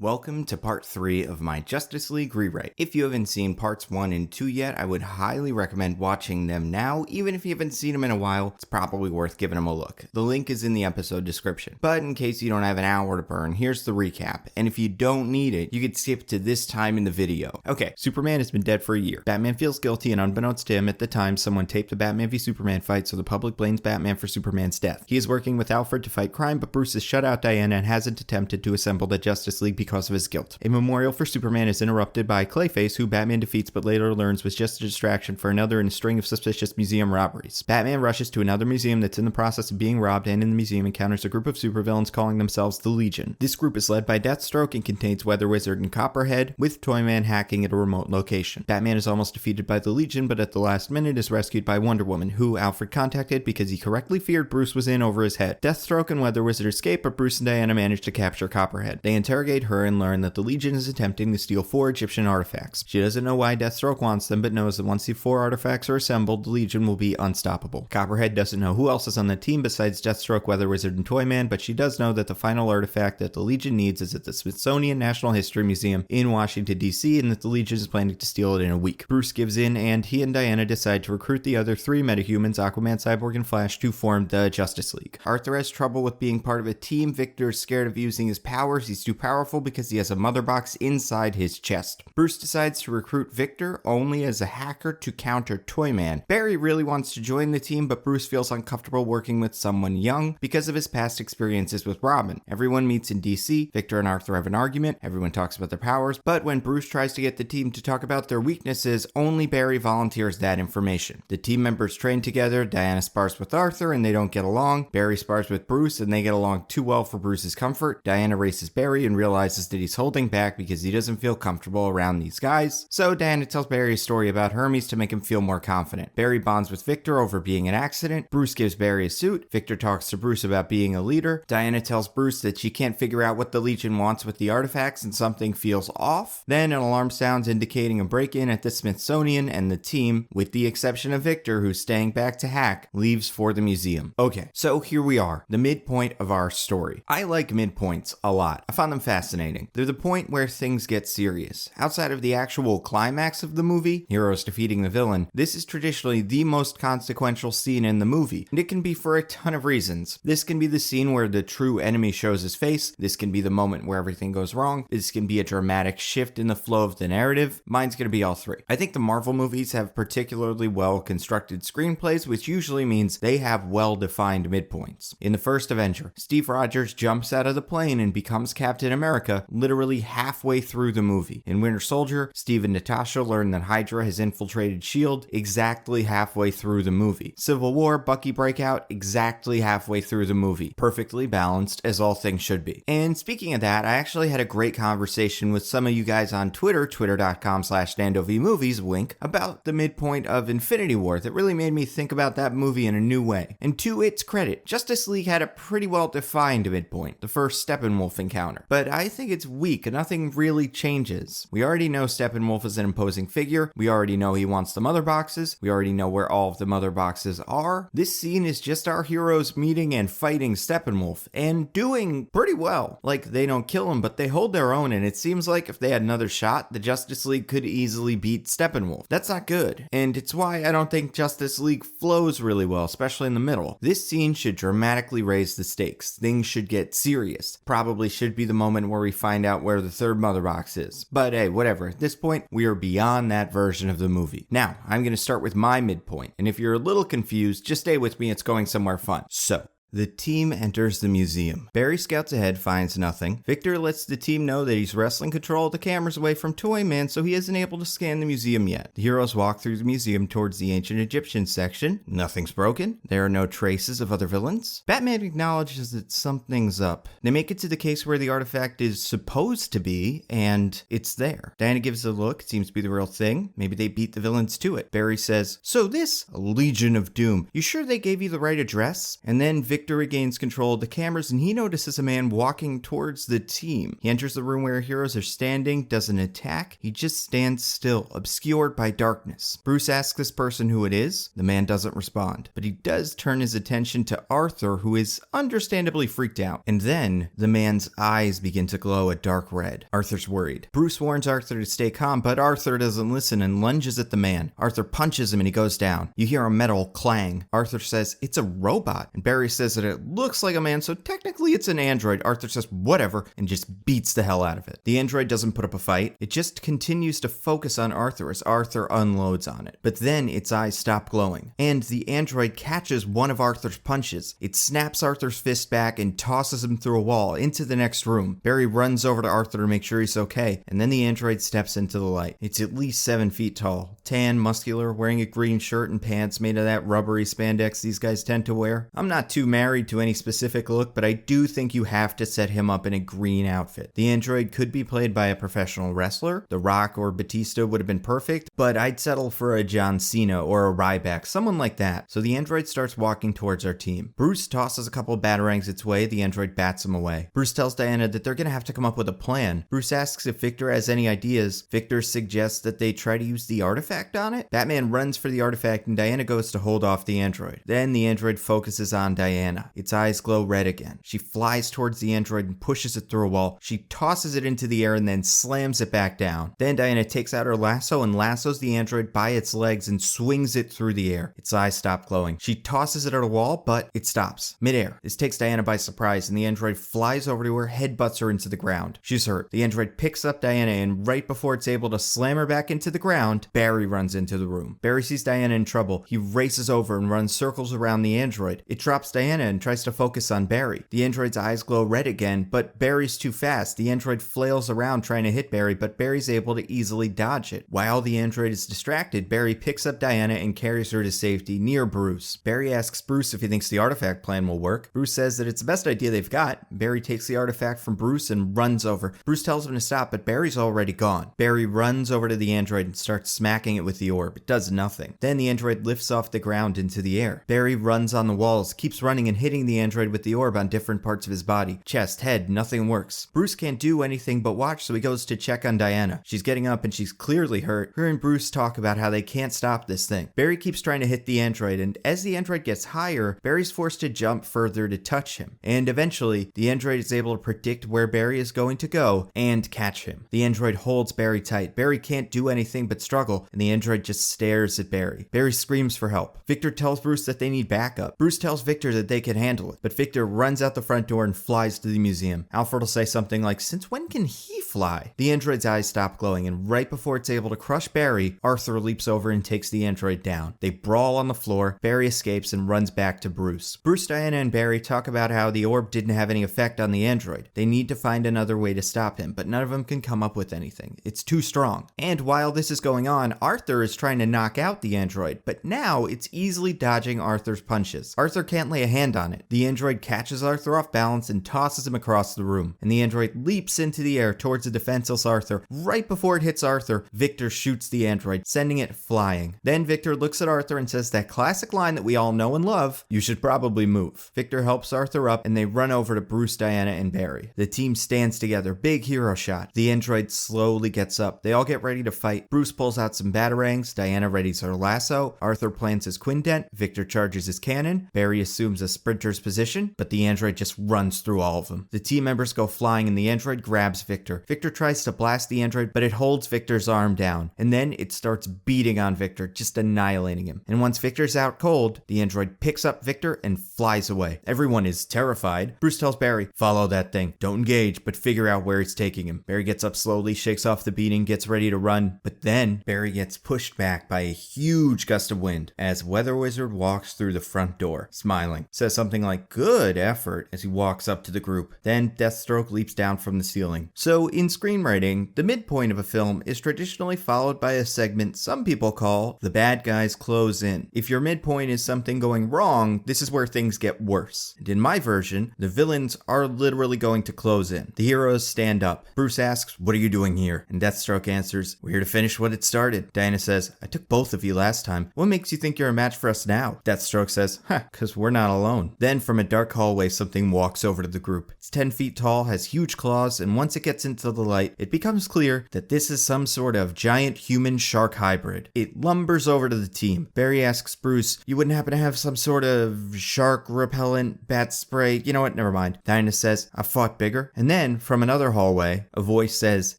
Welcome to part 3 of my Justice League rewrite. If you haven't seen parts 1 and 2 yet, I would highly recommend watching them now. Even if you haven't seen them in a while, it's probably worth giving them a look. The link is in the episode description. But in case you don't have an hour to burn, here's the recap. And if you don't need it, you could skip to this time in the video. Okay, Superman has been dead for a year. Batman feels guilty, and unbeknownst to him, at the time, someone taped the Batman v Superman fight, so the public blames Batman for Superman's death. He is working with Alfred to fight crime, but Bruce has shut out Diana and hasn't attempted to assemble the Justice League because of his guilt. A memorial for Superman is interrupted by Clayface, who Batman defeats but later learns was just a distraction for another in a string of suspicious museum robberies. Batman rushes to another museum that's in the process of being robbed, and in the museum encounters a group of supervillains calling themselves the Legion. This group is led by Deathstroke and contains Weather Wizard and Copperhead, with Toyman hacking at a remote location. Batman is almost defeated by the Legion, but at the last minute is rescued by Wonder Woman, who Alfred contacted because he correctly feared Bruce was in over his head. Deathstroke and Weather Wizard escape, but Bruce and Diana manage to capture Copperhead. They interrogate her and learn that the Legion is attempting to steal 4 Egyptian artifacts. She doesn't know why Deathstroke wants them, but knows that once the 4 artifacts are assembled, the Legion will be unstoppable. Copperhead doesn't know who else is on the team besides Deathstroke, Weather Wizard, and Toyman, but she does know that the final artifact that the Legion needs is at the Smithsonian National History Museum in Washington, D.C., and that the Legion is planning to steal it in a week. Bruce gives in, and he and Diana decide to recruit the other 3 metahumans, Aquaman, Cyborg, and Flash, to form the Justice League. Arthur has trouble with being part of a team. Victor is scared of using his powers. He's too powerful because he has a mother box inside his chest. Bruce decides to recruit Victor only as a hacker to counter Toyman. Barry really wants to join the team, but Bruce feels uncomfortable working with someone young because of his past experiences with Robin. Everyone meets in DC. Victor and Arthur have an argument. Everyone talks about their powers, but when Bruce tries to get the team to talk about their weaknesses, only Barry volunteers that information. The team members train together. Diana spars with Arthur and they don't get along. Barry spars with Bruce and they get along too well for Bruce's comfort. Diana races Barry and realizes that he's holding back because he doesn't feel comfortable around these guys. So Diana tells Barry a story about Hermes to make him feel more confident. Barry bonds with Victor over being an accident. Bruce gives Barry a suit. Victor talks to Bruce about being a leader. Diana tells Bruce that she can't figure out what the Legion wants with the artifacts and something feels off. Then an alarm sounds indicating a break-in at the Smithsonian, and the team, with the exception of Victor, who's staying back to hack, leaves for the museum. Okay, so here we are, the midpoint of our story. I like midpoints a lot. I found them fascinating. They're the point where things get serious. Outside of the actual climax of the movie, heroes defeating the villain, this is traditionally the most consequential scene in the movie, and it can be for a ton of reasons. This can be the scene where the true enemy shows his face. This can be the moment where everything goes wrong. This can be a dramatic shift in the flow of the narrative. Mine's gonna be all 3. I think the Marvel movies have particularly well-constructed screenplays, which usually means they have well-defined midpoints. In the first Avenger, Steve Rogers jumps out of the plane and becomes Captain America literally halfway through the movie. In Winter Soldier, Steve and Natasha learn that Hydra has infiltrated S.H.I.E.L.D. exactly halfway through the movie. Civil War, Bucky breakout exactly halfway through the movie. Perfectly balanced, as all things should be. And speaking of that, I actually had a great conversation with some of you guys on Twitter, twitter.com/NandoVMovies, wink, about the midpoint of Infinity War that really made me think about that movie in a new way. And to its credit, Justice League had a pretty well-defined midpoint, the first Steppenwolf encounter. But I think it's weak, and nothing really changes. We already know Steppenwolf is an imposing figure. We already know he wants the mother boxes. We already know where all of the mother boxes are. This scene is just our heroes meeting and fighting Steppenwolf, and doing pretty well. Like, they don't kill him, but they hold their own, and it seems like if they had another shot, the Justice League could easily beat Steppenwolf. That's not good, and it's why I don't think Justice League flows really well, especially in the middle. This scene should dramatically raise the stakes. Things should get serious. Probably should be the moment where we find out where the 3rd mother box is. But hey, whatever. At this point, we are beyond that version of the movie. Now, I'm going to start with my midpoint, and if you're a little confused, just stay with me, it's going somewhere fun. So, the team enters the museum. Barry scouts ahead, finds nothing. Victor lets the team know that he's wresting control of the cameras away from Toyman, so he isn't able to scan the museum yet. The heroes walk through the museum towards the ancient Egyptian section. Nothing's broken. There are no traces of other villains. Batman acknowledges that something's up. They make it to the case where the artifact is supposed to be, and it's there. Diana gives it a look. It seems to be the real thing. Maybe they beat the villains to it. Barry says, "So this Legion of Doom, you sure they gave you the right address?" And then Victor Victor regains control of the cameras and he notices a man walking towards the team. He enters the room where heroes are standing, doesn't attack, he just stands still, obscured by darkness. Bruce asks this person who it is. The man doesn't respond, but he does turn his attention to Arthur, who is understandably freaked out. And then the man's eyes begin to glow a dark red. Arthur's worried. Bruce warns Arthur to stay calm, but Arthur doesn't listen and lunges at the man. Arthur punches him and he goes down. You hear a metal clang. Arthur says it's a robot, and Barry says that it looks like a man, so technically it's an android. Arthur says whatever and just beats the hell out of it. The android doesn't put up a fight. It just continues to focus on Arthur as Arthur unloads on it. But then its eyes stop glowing, and the android catches one of Arthur's punches. It snaps Arthur's fist back and tosses him through a wall into the next room. Barry runs over to Arthur to make sure he's okay, and then the android steps into the light. It's at least 7 feet tall, tan, muscular, wearing a green shirt and pants made of that rubbery spandex these guys tend to wear. I'm not too married to any specific look, but I do think you have to set him up in a green outfit. The android could be played by a professional wrestler. The Rock or Batista would have been perfect, but I'd settle for a John Cena or a Ryback, someone like that. So the android starts walking towards our team. Bruce tosses a couple of batarangs its way. The android bats him away. Bruce tells Diana that they're gonna have to come up with a plan. Bruce asks if Victor has any ideas. Victor suggests that they try to use the artifact on it. Batman runs for the artifact and Diana goes to hold off the android. Then the android focuses on Diana. Its eyes glow red again. She flies towards the android and pushes it through a wall. She tosses it into the air and then slams it back down. Then Diana takes out her lasso and lassos the android by its legs and swings it through the air. Its eyes stop glowing. She tosses it at a wall, but it stops midair. This takes Diana by surprise and the android flies over to her, headbutts her into the ground. She's hurt. The android picks up Diana and right before it's able to slam her back into the ground, Barry runs into the room. Barry sees Diana in trouble. He races over and runs circles around the android. It drops Diana and tries to focus on Barry. The android's eyes glow red again, but Barry's too fast. The android flails around trying to hit Barry, but Barry's able to easily dodge it. While the android is distracted, Barry picks up Diana and carries her to safety near Bruce. Barry asks Bruce if he thinks the artifact plan will work. Bruce says that it's the best idea they've got. Barry takes the artifact from Bruce and runs over. Bruce tells him to stop, but Barry's already gone. Barry runs over to the android and starts smacking it with the orb. It does nothing. Then the android lifts off the ground into the air. Barry runs on the walls, keeps running and hitting the android with the orb on different parts of his body. Chest, head, nothing works. Bruce can't do anything but watch, so he goes to check on Diana. She's getting up and she's clearly hurt. Her and Bruce talk about how they can't stop this thing. Barry keeps trying to hit the android, and as the android gets higher, Barry's forced to jump further to touch him. And eventually, the android is able to predict where Barry is going to go and catch him. The android holds Barry tight. Barry can't do anything but struggle, and the android just stares at Barry. Barry screams for help. Victor tells Bruce that they need backup. Bruce tells Victor that they can handle it, but Victor runs out the front door and flies to the museum. Alfred will say something like, "Since when can he fly?" The android's eyes stop glowing, and right before it's able to crush Barry, Arthur leaps over and takes the android down. They brawl on the floor. Barry escapes and runs back to Bruce. Bruce, Diana, and Barry talk about how the orb didn't have any effect on the android. They need to find another way to stop him, but none of them can come up with anything. It's too strong. And while this is going on, Arthur is trying to knock out the android, but now it's easily dodging Arthur's punches. Arthur can't lay a hand on it. The android catches Arthur off balance and tosses him across the room, and the android leaps into the air towards the defenseless Arthur. Right before it hits Arthur, Victor shoots the android, sending it flying. Then Victor looks at Arthur and says that classic line that we all know and love, "You should probably move." Victor helps Arthur up and they run over to Bruce, Diana, and Barry. The team stands together. Big hero shot. The android slowly gets up. They all get ready to fight. Bruce pulls out some batarangs. Diana readies her lasso. Arthur plants his quindent. Victor charges his cannon. Barry assumes a sprinter's position, but the android just runs through all of them. The team members go flying and the android grabs Victor. Victor tries to blast the android, but it holds Victor's arm down. And then it starts beating on Victor, just annihilating him. And once Victor's out cold, the android picks up Victor and flies away. Everyone is terrified. Bruce tells Barry, "Follow that thing. Don't engage, but figure out where it's taking him." Barry gets up slowly, shakes off the beating, gets ready to run. But then Barry gets pushed back by a huge gust of wind as Weather Wizard walks through the front door, smiling. Says something like, "Good effort," as he walks up to the group. Then Deathstroke leaps down from the ceiling. So in screenwriting, the midpoint of a film is traditionally followed by a segment some people call the bad guys close in. If your midpoint is something going wrong, this is where things get worse. And in my version, the villains are literally going to close in. The heroes stand up. Bruce asks, "What are you doing here?" And Deathstroke answers, "We're here to finish what it started." Diana says, "I took both of you last time. What makes you think you're a match for us now?" Deathstroke says, "'Cause we're not alone." alone. Then from a dark hallway, something walks over to the group. It's 10 feet tall, has huge claws, and once it gets into the light, it becomes clear that this is some sort of giant human-shark hybrid. It lumbers over to the team. Barry asks Bruce, you wouldn't happen to have some sort of shark repellent, bat spray? You know what, never mind. Diana says, I've fought bigger. And then, from another hallway, a voice says,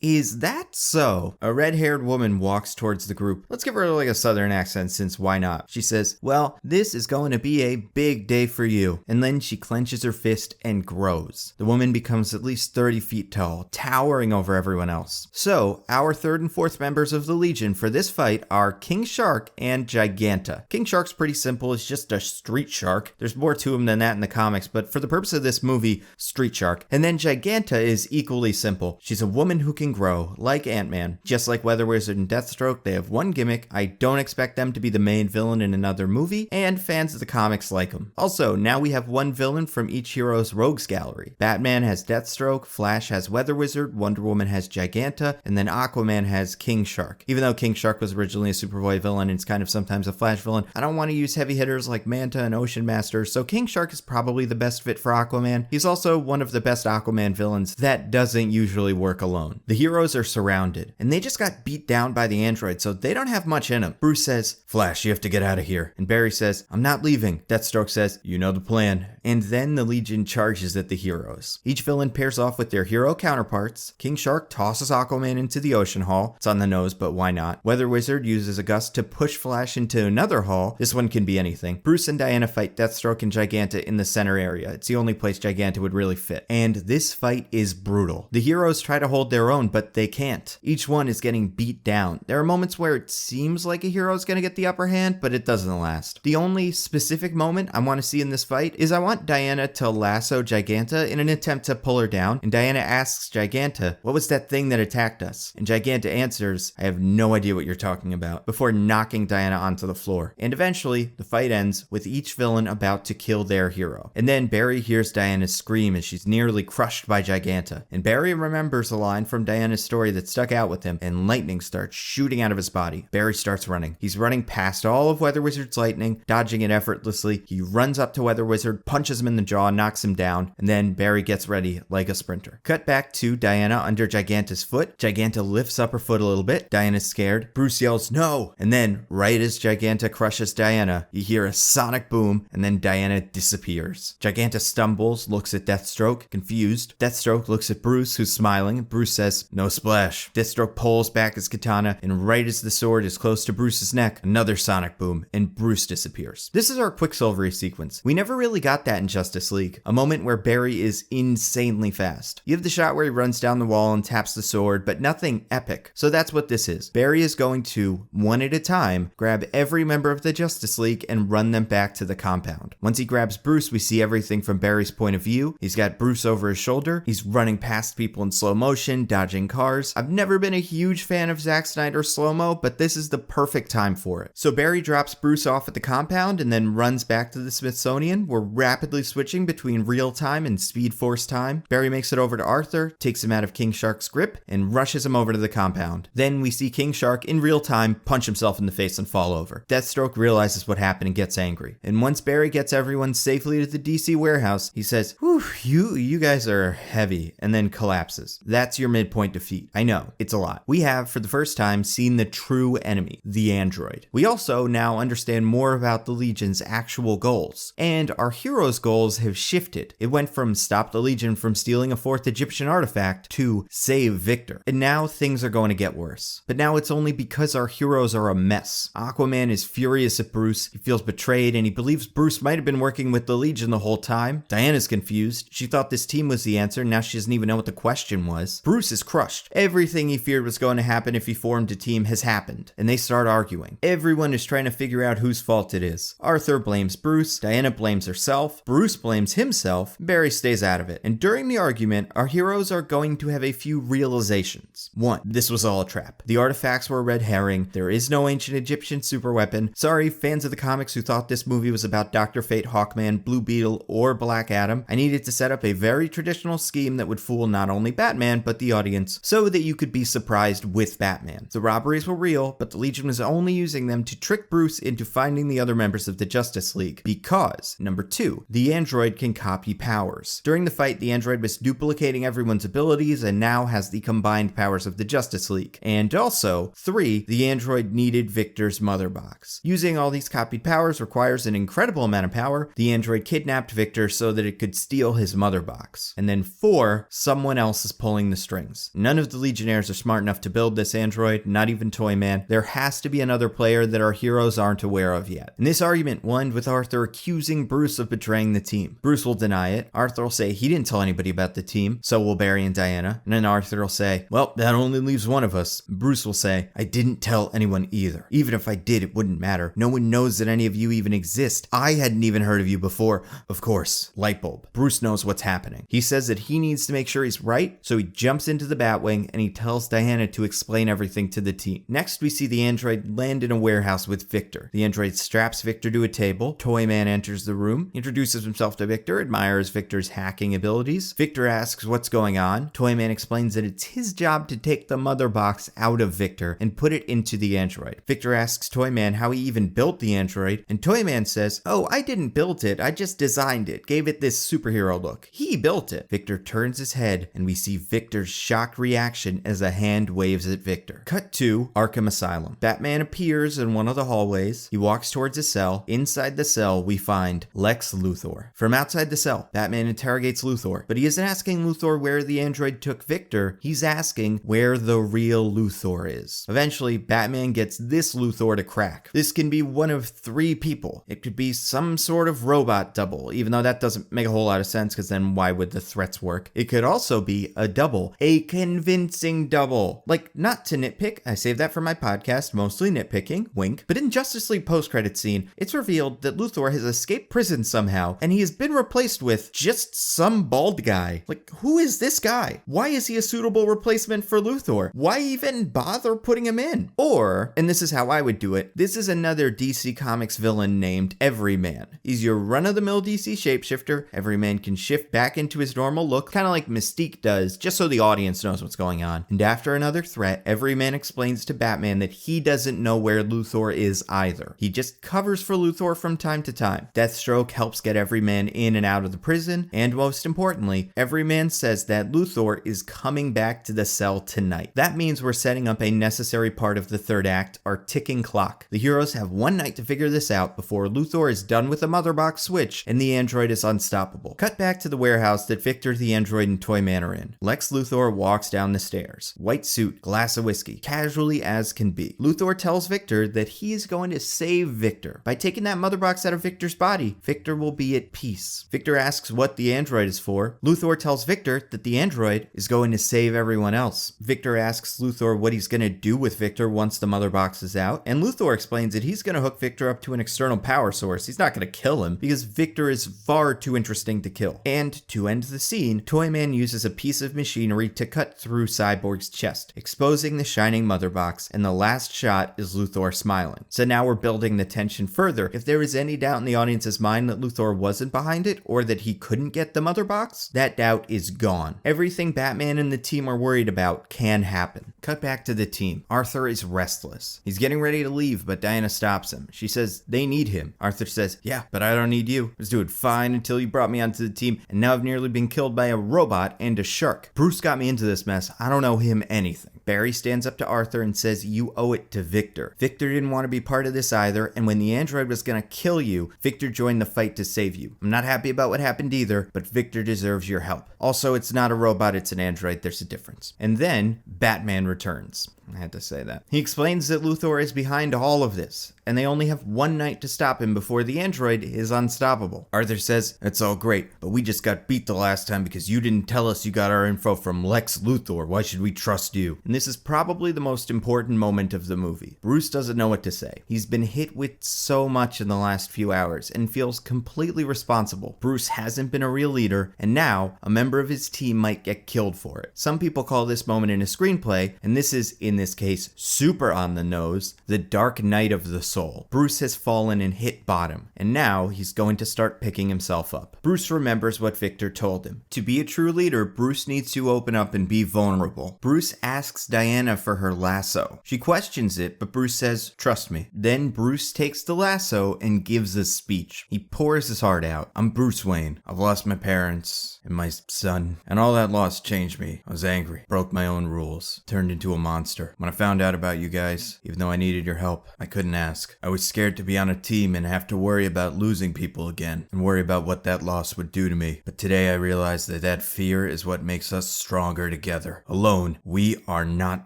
is that so? A red-haired woman walks towards the group. Let's give her like a southern accent, since why not? She says, well, this is going to be a big day for you. And then she clenches her fist and grows. The woman becomes at least 30 feet tall, towering over everyone else. So, our third and fourth members of the Legion for this fight are King Shark and Giganta. King Shark's pretty simple, it's just a street shark. There's more to him than that in the comics, but for the purpose of this movie, street shark. And then Giganta is equally simple. She's a woman who can grow, like Ant-Man. Just like Weather Wizard and Deathstroke, they have one gimmick. I don't expect them to be the main villain in another movie, and fans of the comics like them. Also, now we have one villain from each hero's rogues gallery. Batman has Deathstroke, Flash has Weather Wizard, Wonder Woman has Giganta, and then Aquaman has King Shark. Even though King Shark was originally a Superboy villain and it's kind of sometimes a Flash villain, I don't want to use heavy hitters like Manta and Ocean Master, so King Shark is probably the best fit for Aquaman. He's also one of the best Aquaman villains that doesn't usually work alone. The heroes are surrounded, and they just got beat down by the android, so they don't have much in them. Bruce says, Flash, you have to get out of here. And Barry says, I'm not leaving. Deathstroke says, you know the plan. And then the Legion charges at the heroes. Each villain pairs off with their hero counterparts. King Shark tosses Aquaman into the ocean hall. It's on the nose, but why not? Weather Wizard uses a gust to push Flash into another hall. This one can be anything. Bruce and Diana fight Deathstroke and Giganta in the center area. It's the only place Giganta would really fit. And this fight is brutal. The heroes try to hold their own, but they can't. Each one is getting beat down. There are moments where it seems like a hero is going to get the upper hand, but it doesn't last. The only specific moment I want to see in this fight is I want Diana to lasso Giganta in an attempt to pull her down, and Diana asks Giganta, what was that thing that attacked us? And Giganta answers, I have no idea what you're talking about, before knocking Diana onto the floor. And eventually, the fight ends with each villain about to kill their hero. And then Barry hears Diana scream as she's nearly crushed by Giganta. And Barry remembers a line from Diana's story that stuck out with him, and lightning starts shooting out of his body. Barry starts running. He's running past all of Weather Wizard's lightning, dodging it effortlessly. He runs up to Weather Wizard, punches him in the jaw, knocks him down, and then Barry gets ready like a sprinter. Cut back to Diana under Giganta's foot. Giganta lifts up her foot a little bit. Diana's scared. Bruce yells, no! And then, right as Giganta crushes Diana, you hear a sonic boom, and then Diana disappears. Giganta stumbles, looks at Deathstroke, confused. Deathstroke looks at Bruce, who's smiling. Bruce says, no splash. Deathstroke pulls back his katana, and right as the sword is close to Bruce's neck, another sonic boom, and Bruce disappears. This is our Quicksilvery sequence. We never really got that in Justice League. A moment where Barry is insanely fast. You have the shot where he runs down the wall and taps the sword, but nothing epic. So that's what this is. Barry is going to, one at a time, grab every member of the Justice League and run them back to the compound. Once he grabs Bruce, we see everything from Barry's point of view. He's got Bruce over his shoulder. He's running past people in slow motion, dodging cars. I've never been a huge fan of Zack Snyder's slow-mo, but this is the perfect time for it. So Barry drops Bruce off at the compound and then runs back to the Smithsonian. We're rapidly switching between real time and Speed Force time. Barry makes it over to Arthur, takes him out of King Shark's grip, and rushes him over to the compound. Then we see King Shark in real time punch himself in the face and fall over. Deathstroke realizes what happened and gets angry. And once Barry gets everyone safely to the DC warehouse, he says, whew, you guys are heavy, and then collapses. That's your midpoint defeat. I know, it's a lot. We have, for the first time, seen the true enemy, the android. We also now understand more about the Legion's actual goals. And our heroes' goals have shifted. It went from stop the Legion from stealing a fourth Egyptian artifact to save Victor. And now things are going to get worse. But now it's only because our heroes are a mess. Aquaman is furious at Bruce. He feels betrayed and he believes Bruce might have been working with the Legion the whole time. Diana's confused. She thought this team was the answer. Now she doesn't even know what the question was. Bruce is crushed. Everything he feared was going to happen if he formed a team has happened. And they start arguing. Everyone is trying to figure out whose fault it is. Arthur blames Bruce. Diana blames herself. Bruce blames himself. Barry stays out of it. And during the argument, our heroes are going to have a few realizations. 1. This was all a trap. The artifacts were a red herring. There is no ancient Egyptian superweapon. Sorry, fans of the comics who thought this movie was about Dr. Fate, Hawkman, Blue Beetle, or Black Adam. I needed to set up a very traditional scheme that would fool not only Batman, but the audience, so that you could be surprised with Batman. The robberies were real, but the Legion was only using them to trick Bruce into finding the other members of the Justice League, because flaws. Number 2, the android can copy powers. During the fight, the android was duplicating everyone's abilities and now has the combined powers of the Justice League. And also, 3, the android needed Victor's mother box. Using all these copied powers requires an incredible amount of power. The android kidnapped Victor so that it could steal his mother box. And then 4, someone else is pulling the strings. None of the Legionnaires are smart enough to build this android, not even Toyman. There has to be another player that our heroes aren't aware of yet. And this argument will end with Arthur accusing Bruce of betraying the team. Bruce will deny it. Arthur will say he didn't tell anybody about the team, so will Barry and Diana. And then Arthur will say, well, that only leaves one of us. Bruce will say, I didn't tell anyone either. Even if I did, it wouldn't matter. No one knows that any of you even exist. I hadn't even heard of you before. Of course, light bulb. Bruce knows what's happening. He says that he needs to make sure he's right, so he jumps into the Batwing and he tells Diana to explain everything to the team. Next, we see the android land in a warehouse with Victor. The android straps Victor to a table. Toyman enters the room, introduces himself to Victor, admires Victor's hacking abilities. Victor asks what's going on. Toyman explains that it's his job to take the mother box out of Victor and put it into the android. Victor asks Toyman how he even built the android, and Toyman says, oh, I didn't build it, I just designed it, gave it this superhero look. He built it. Victor turns his head and we see Victor's shocked reaction as a hand waves at Victor. Cut to Arkham Asylum. Batman appears in one of the hallways. He walks towards a cell. Inside the cell, we find Lex Luthor. From outside the cell, Batman interrogates Luthor, but he isn't asking Luthor where the android took Victor. He's asking where the real Luthor is. Eventually, Batman gets this Luthor to crack. This can be one of 3 people. It could be some sort of robot double, even though that doesn't make a whole lot of sense because then why would the threats work? It could also be a double, a convincing double. Like, not to nitpick, I saved that for my podcast, Mostly Nitpicking, wink, but in Justice League post-credit scene, it's revealed that Luthor has escaped prison somehow, and he has been replaced with just some bald guy. Like, who is this guy? Why is he a suitable replacement for Luthor? Why even bother putting him in? Or, and this is how I would do it, this is another DC Comics villain named Everyman. He's your run-of-the-mill DC shapeshifter. Everyman can shift back into his normal look, kind of like Mystique does, just so the audience knows what's going on. And after another threat, Everyman explains to Batman that he doesn't know where Luthor is either. He just covers for Luthor from time to time. Deathstroke helps get Everyman in and out of the prison, and most importantly, Everyman says that Luthor is coming back to the cell tonight. That means we're setting up a necessary part of the third act, our ticking clock. The heroes have one night to figure this out before Luthor is done with the mother box switch and the android is unstoppable. Cut back to the warehouse that Victor, the android, and Toyman are in. Lex Luthor walks down the stairs. White suit, glass of whiskey, casually as can be. Luthor tells Victor that he is going to save Victor. By taking that mother box out of Victor's body, Victor will be at peace. Victor asks what the android is for. Luthor tells Victor that the android is going to save everyone else. Victor asks Luthor what he's going to do with Victor once the mother box is out, and Luthor explains that he's going to hook Victor up to an external power source. He's not going to kill him because Victor is far too interesting to kill. And to end the scene, Toyman uses a piece of machinery to cut through Cyborg's chest, exposing the shining mother box, and the last shot is Luthor smiling. So now we're building the tension further. If there is any doubt in the audience's mind that Luthor wasn't behind it, or that he couldn't get the mother box, that doubt is gone. Everything Batman and the team are worried about can happen. Cut back to the team. Arthur is restless. He's getting ready to leave, but Diana stops him. She says they need him. Arthur says, yeah, but I don't need you. I was doing fine until you brought me onto the team, and now I've nearly been killed by a robot and a shark. Bruce got me into this mess. I don't owe him anything. Barry stands up to Arthur and says you owe it to Victor. Victor didn't want to be part of this either, and when the android was gonna kill you, Victor joined the fight to save you. I'm not happy about what happened either, but Victor deserves your help. Also, it's not a robot, it's an android. There's a difference. And then Batman returns. I had to say that. He explains that Luthor is behind all of this, and they only have one night to stop him before the android is unstoppable. Arthur says, it's all great, but we just got beat the last time because you didn't tell us you got our info from Lex Luthor. Why should we trust you? And this is probably the most important moment of the movie. Bruce doesn't know what to say. He's been hit with so much in the last few hours and feels completely responsible. Bruce hasn't been a real leader, and now a member of his team might get killed for it. Some people call this moment in a screenplay, and this is in in this case super on the nose, the dark night of the soul. Bruce has fallen and hit bottom, and now he's going to start picking himself up. Bruce remembers what Victor told him. To be a true leader, Bruce needs to open up and be vulnerable. Bruce asks Diana for her lasso. She questions it, but Bruce says, "Trust me." Then Bruce takes the lasso and gives a speech. He pours his heart out. "I'm Bruce Wayne. I've lost my parents and my son, and all that loss changed me. I was angry, broke my own rules, turned into a monster. When I found out about you guys, even though I needed your help, I couldn't ask. I was scared to be on a team and have to worry about losing people again, and worry about what that loss would do to me. But today I realized that fear is what makes us stronger together. Alone, we are not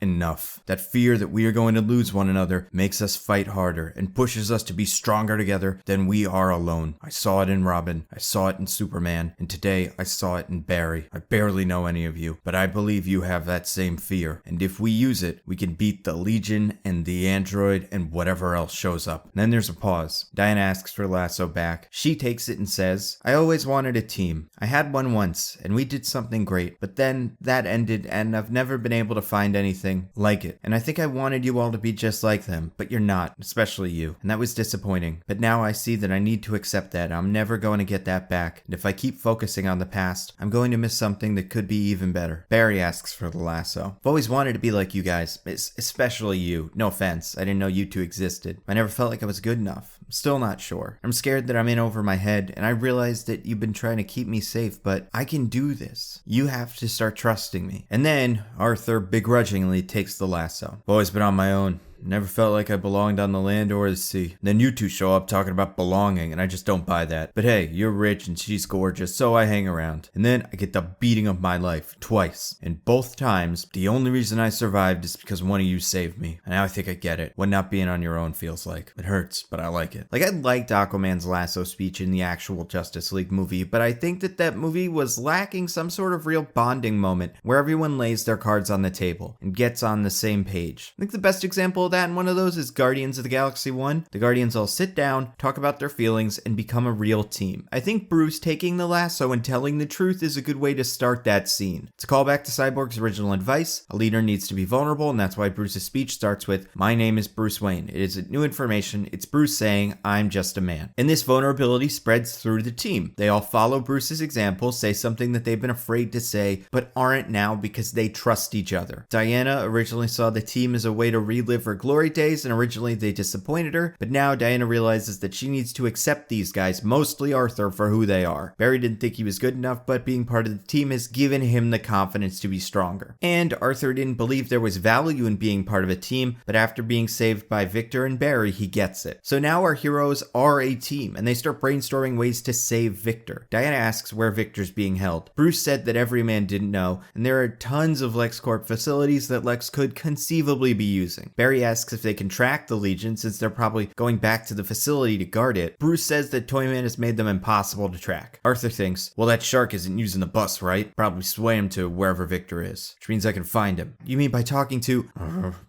enough. That fear that we are going to lose one another makes us fight harder and pushes us to be stronger together than we are alone. I saw it in Robin, I saw it in Superman, and today I saw it in Barry. I barely know any of you, but I believe you have that same fear, and if we use it, we can beat the Legion and the android and whatever else shows up." Then there's a pause. Diana asks for Lasso back. She takes it and says, "I always wanted a team. I had one once, and we did something great, but then that ended, and I've never been able to find anything like it. And I think I wanted you all to be just like them, but you're not, especially you, and that was disappointing. But now I see that I need to accept that. I'm never going to get that back, and if I keep focusing on the past, I'm going to miss something that could be even better." Barry asks for the lasso. "I've always wanted to be like you guys, especially you. No offense, I didn't know you two existed. I never felt like I was good enough. I'm still not sure. I'm scared that I'm in over my head, and I realize that you've been trying to keep me safe, but I can do this. You have to start trusting me." And then Arthur begrudgingly takes the lasso. "I've always been on my own. Never felt like I belonged on the land or the sea. Then you two show up talking about belonging, and I just don't buy that. But hey, you're rich and she's gorgeous, so I hang around. And then I get the beating of my life, twice. And both times, the only reason I survived is because one of you saved me. And now I think I get it. What not being on your own feels like. It hurts, but I like it." I liked Aquaman's lasso speech in the actual Justice League movie, but I think that movie was lacking some sort of real bonding moment where everyone lays their cards on the table and gets on the same page. I think the best example of that in one of those is Guardians of the Galaxy 1. The Guardians all sit down, talk about their feelings, and become a real team. I think Bruce taking the lasso and telling the truth is a good way to start that scene. It's a callback to Cyborg's original advice. A leader needs to be vulnerable, and that's why Bruce's speech starts with, "My name is Bruce Wayne." It isn't new information. It's Bruce saying, "I'm just a man." And this vulnerability spreads through the team. They all follow Bruce's example, say something that they've been afraid to say, but aren't now because they trust each other. Diana originally saw the team as a way to relive her glory days, and originally they disappointed her, but now Diana realizes that she needs to accept these guys, mostly Arthur, for who they are. Barry didn't think he was good enough, but being part of the team has given him the confidence to be stronger. And Arthur didn't believe there was value in being part of a team, but after being saved by Victor and Barry, he gets it. So now our heroes are a team, and they start brainstorming ways to save Victor. Diana asks where Victor's being held. Bruce said that every man didn't know, and there are tons of LexCorp facilities that Lex could conceivably be using. Barry asks if they can track the Legion since they're probably going back to the facility to guard it. Bruce says that Toyman has made them impossible to track. Arthur thinks, well, that shark isn't using the bus, right? Probably sway him to wherever Victor is, which means I can find him. You mean by talking to...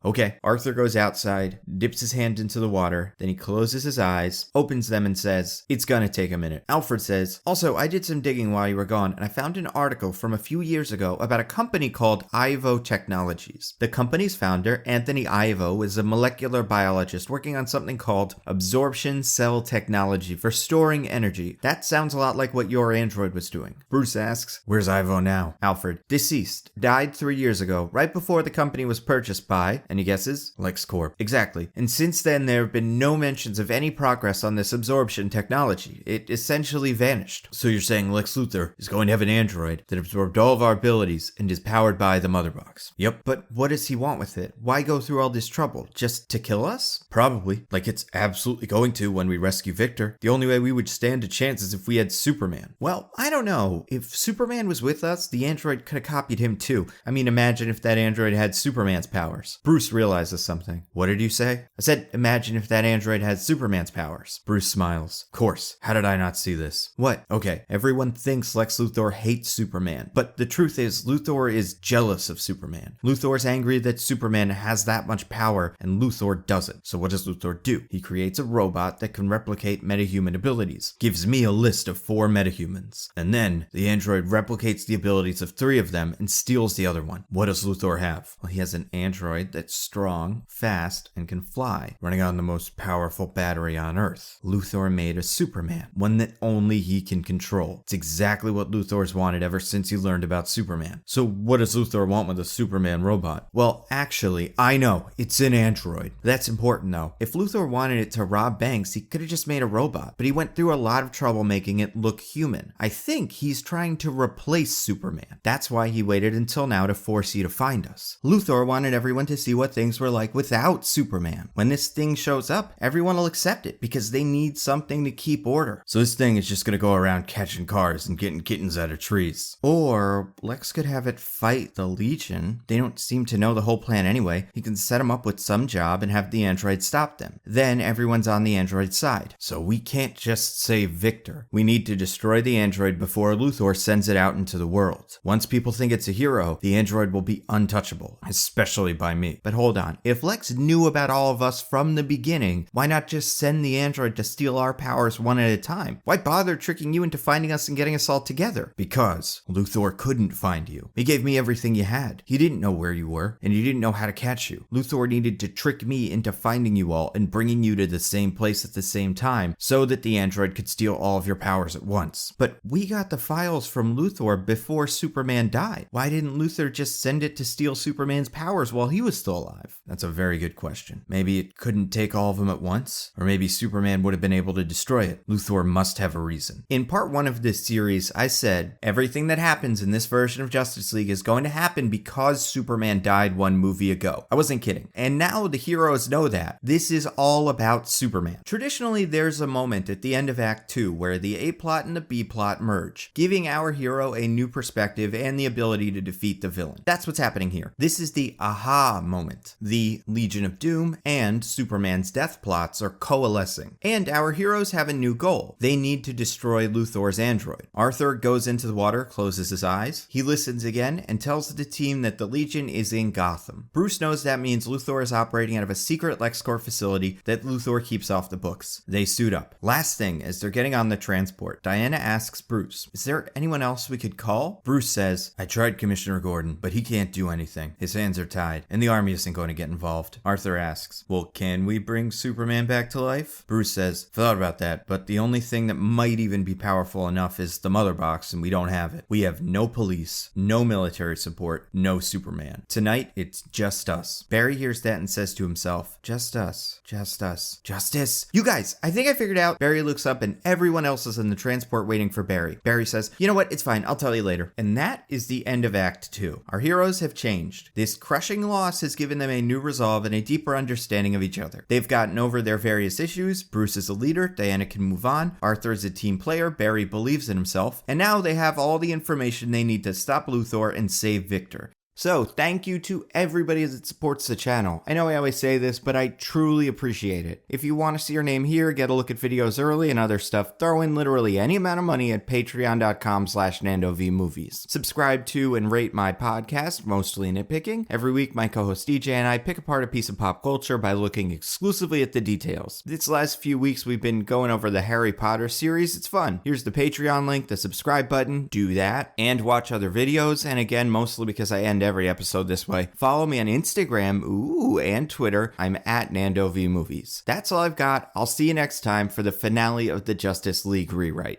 Okay. Arthur goes outside, dips his hand into the water, then he closes his eyes, opens them and says, it's gonna take a minute. Alfred says, also, I did some digging while you were gone, and I found an article from a few years ago about a company called Ivo Technologies. The company's founder, Anthony Ivo, is a molecular biologist working on something called absorption cell technology for storing energy. That sounds a lot like what your android was doing. Bruce asks, where's Ivo now? Alfred, deceased. Died 3 years ago, right before the company was purchased by, any guesses? LexCorp. Exactly. And since then, there have been no mentions of any progress on this absorption technology. It essentially vanished. So you're saying Lex Luthor is going to have an android that absorbed all of our abilities and is powered by the mother box? Yep. But what does he want with it? Why go through all this trouble? Just to kill us? Probably. Like it's absolutely going to when we rescue Victor. The only way we would stand a chance is if we had Superman. Well, I don't know. If Superman was with us, the android could have copied him too. I mean, imagine if that android had Superman's powers. Bruce realizes something. What did you say? I said, imagine if that android had Superman's powers. Bruce smiles. Of course. How did I not see this? What? Okay, everyone thinks Lex Luthor hates Superman, but the truth is Luthor is jealous of Superman. Luthor's angry that Superman has that much power power, and Luthor doesn't. So what does Luthor do? He creates a robot that can replicate metahuman abilities, gives me a list of 4 metahumans, and then the android replicates the abilities of 3 of them and steals the other one. What does Luthor have? Well, he has an android that's strong, fast, and can fly, running on the most powerful battery on Earth. Luthor made a Superman, one that only he can control. It's exactly what Luthor's wanted ever since he learned about Superman. So what does Luthor want with a Superman robot? Well, actually, I know, it's an android. That's important though. If Luthor wanted it to rob banks, he could have just made a robot, but he went through a lot of trouble making it look human. I think he's trying to replace Superman. That's why he waited until now to force you to find us. Luthor wanted everyone to see what things were like without Superman. When this thing shows up, everyone will accept it because they need something to keep order. So this thing is just gonna go around catching cars and getting kittens out of trees. Or Lex could have it fight the Legion. They don't seem to know the whole plan anyway. He can set them up with some job and have the android stop them. Then everyone's on the android's side. So we can't just save Victor. We need to destroy the android before Luthor sends it out into the world. Once people think it's a hero, the android will be untouchable, especially by me. But hold on, if Lex knew about all of us from the beginning, why not just send the android to steal our powers one at a time? Why bother tricking you into finding us and getting us all together? Because Luthor couldn't find you. He gave me everything you had. He didn't know where you were, and he didn't know how to catch you. Luthor needed to trick me into finding you all and bringing you to the same place at the same time so that the android could steal all of your powers at once. But we got the files from Luthor before Superman died. Why didn't Luthor just send it to steal Superman's powers while he was still alive? That's a very good question. Maybe it couldn't take all of them at once? Or maybe Superman would have been able to destroy it. Luthor must have a reason. In part 1 of this series, I said, everything that happens in this version of Justice League is going to happen because Superman died 1 movie ago. I wasn't kidding. And now the heroes know that. This is all about Superman. Traditionally, there's a moment at the end of Act 2 where the A-plot and the B-plot merge, giving our hero a new perspective and the ability to defeat the villain. That's what's happening here. This is the aha moment. The Legion of Doom and Superman's death plots are coalescing, and our heroes have a new goal. They need to destroy Luthor's android. Arthur goes into the water, closes his eyes. He listens again and tells the team that the Legion is in Gotham. Bruce knows that means Luthor is operating out of a secret LexCorp facility that Luthor keeps off the books. They suit up. Last thing, as they're getting on the transport, Diana asks Bruce, is there anyone else we could call? Bruce says, I tried Commissioner Gordon, but he can't do anything. His hands are tied, and the army isn't going to get involved. Arthur asks, well, can we bring Superman back to life? Bruce says, thought about that, but the only thing that might even be powerful enough is the mother box, and we don't have it. We have no police, no military support, no Superman. Tonight, it's just us. Barry hears that and says to himself, just us, just us. Justice? You guys, I think I figured out. Barry looks up and everyone else is in the transport waiting for Barry. Barry says, you know what, it's fine, I'll tell you later. And that is the end of Act 2. Our heroes have changed. This crushing loss has given them a new resolve and a deeper understanding of each other. They've gotten over their various issues. Bruce is a leader, Diana can move on, Arthur is a team player, Barry believes in himself, and now they have all the information they need to stop Luthor and save Victor. So, thank you to everybody that supports the channel. I know I always say this, but I truly appreciate it. If you want to see your name here, get a look at videos early and other stuff, throw in literally any amount of money at patreon.com/NandoVMovies. Subscribe to and rate my podcast, Mostly Nitpicking. Every week, my co-host DJ and I pick apart a piece of pop culture by looking exclusively at the details. This last few weeks, we've been going over the Harry Potter series. It's fun. Here's the Patreon link, the subscribe button. Do that, and watch other videos. And again, mostly because I end every episode this way, follow me on Instagram, and Twitter. I'm at NandoVMovies. That's all I've got. I'll see you next time for the finale of the Justice League rewrite.